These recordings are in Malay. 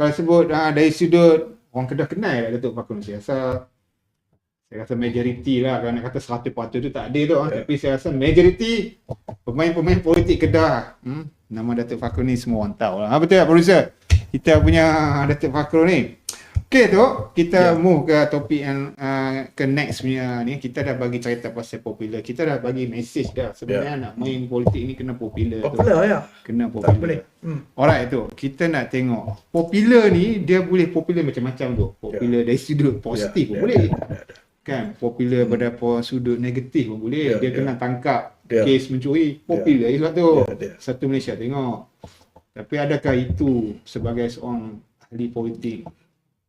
kalau sebut dari sudut orang Kedah kenal lah Datuk Fakhrul. Saya rasa majoriti lah, kalau nak kata 100% tu tak ada tu, tapi saya rasa majoriti pemain-pemain politik Kedah, nama Datuk Fakhrul ni semua orang tahu lah. Betul tak producer? Kita punya Datuk Fakhrul ni. Okey tu, kita move ke topik yang ke next punya ni. Kita dah bagi cerita pasal popular. Kita dah bagi message dah. Sebenarnya nak main politik ni kena popular. Popular tu. Kena popular. Tak boleh. Alright tu, kita nak tengok. Popular ni dia boleh popular macam-macam tu. Popular dari sudut positif pun boleh. Kan, popular pada sudut negatif pun boleh. Dia kena tangkap kes mencuri. Popular juga tu. Satu Malaysia tengok. Tapi adakah itu sebagai seorang ahli politik?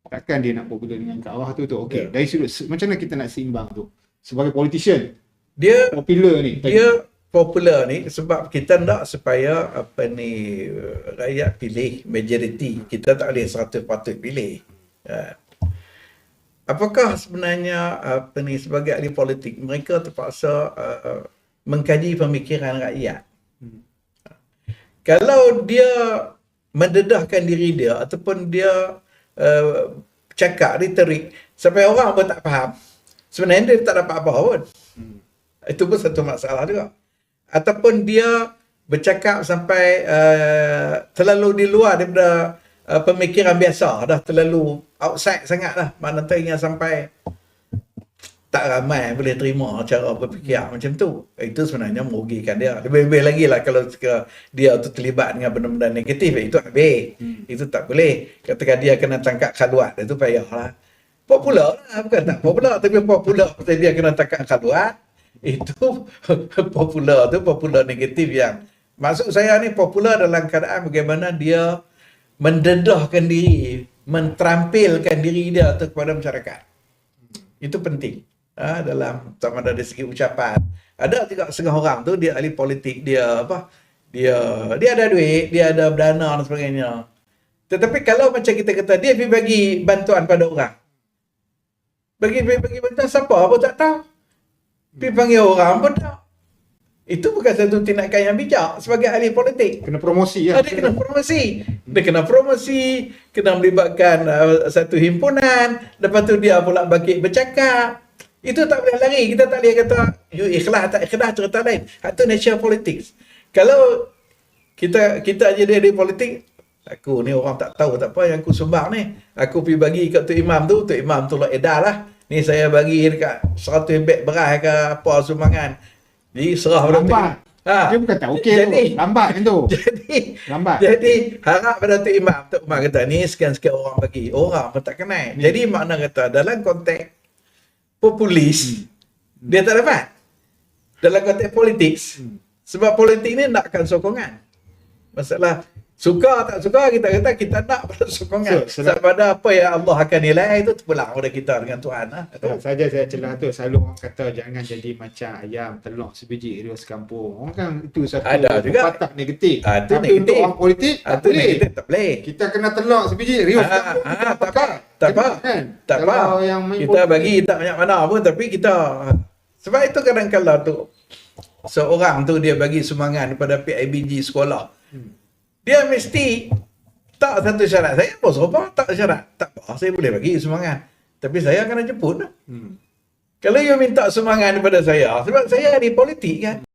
Takkan dia nak popular dengan kat arah tu. Okey, dari sudut macam mana kita nak seimbang tu? Sebagai politician, Dia popular ni. popular ni sebab kita nak supaya rakyat pilih majoriti. Kita tak boleh 100% pilih. Apakah sebenarnya sebagai ahli politik mereka terpaksa mengkaji pemikiran rakyat. Kalau dia mendedahkan diri dia ataupun dia cakap retorik sampai orang pun tak faham, sebenarnya dia tak dapat apa pun. Itu pun satu masalah juga. Ataupun dia bercakap sampai terlalu di luar daripada pemikiran biasa, dah terlalu outside sangat lah, maknanya sampai tak ramai boleh terima cara berfikir macam tu. Itu sebenarnya merugikan dia. Lebih-lebih lagi lah kalau dia tu terlibat dengan benda-benda negatif, itu habis. Itu tak boleh. Ketika dia kena tangkap khaluat, itu payah lah. Popular lah, bukan tak popular, tapi popular pasal dia kena tangkap khaluat. Itu popular tu, popular negatif yang maksud saya ni popular dalam keadaan bagaimana dia mendedahkan diri, menterampilkan diri dia tu kepada masyarakat. Itu penting. Dalam sama ada dari segi ucapan. Ada juga setengah orang tu dia ahli politik, dia ada duit, dia ada dana dan sebagainya. Tetapi kalau macam kita kata dia pergi bagi bantuan pada orang. Bagi bantuan siapa pun tak tahu. Pergi panggil orang pun tak. Itu bukan satu tindakan yang bijak sebagai ahli politik. Kena promosi ya. Dia kena promosi. Dia kena promosi, kena melibatkan satu himpunan, lepas tu dia pula bangkit bercakap. Itu tak boleh lari. Kita tak boleh kata you ikhlas tak ikhlas, cerita lain. Itu nature politics. Kalau kita aja dia di politik, aku ni orang tak tahu tak apa yang aku sumbang ni. Aku pergi bagi kat Tok Imam tu lah edar lah. Ni saya bagi dekat 100 beg beras ke apa sumbangan. Jadi serah pada Lambat. Dia bukan tak okey tu. Lambat kan tu. Jadi harap pada Tok Imam. Tok Imam kata ni sekian-sekian orang bagi. Orang pun tak kenal. Jadi makna kata dalam konteks populis, dia tak dapat. Dalam konteks politik. Sebab politik ni nakkan sokongan. Masalah suka tak suka, kita kata kita nak pada sokongan. Sebab pada apa yang Allah akan nilai itu terpulang pada kita dengan Tuhan. Saja saya celah tu, selalu orang kata jangan jadi macam ayam telur sebiji dua sekampung. Orang kan itu satu patah negatif. Itu tapi negatif. untuk orang politik tak boleh. Tak boleh. Kita kena telur sebiji rius sekampung. Tak apa. Tak apa. Kita bagi tak banyak mana pun, tapi kita sebab itu kadang-kadang tu seorang tu dia bagi sumbangan kepada PIBG sekolah. Dia mesti tak satu syarat. Saya bos apa? Tak syarat. Tak apa, saya boleh bagi sumbangan. Tapi saya kena jemput. Kalau you minta sumbangan daripada saya, sebab saya di politik kan.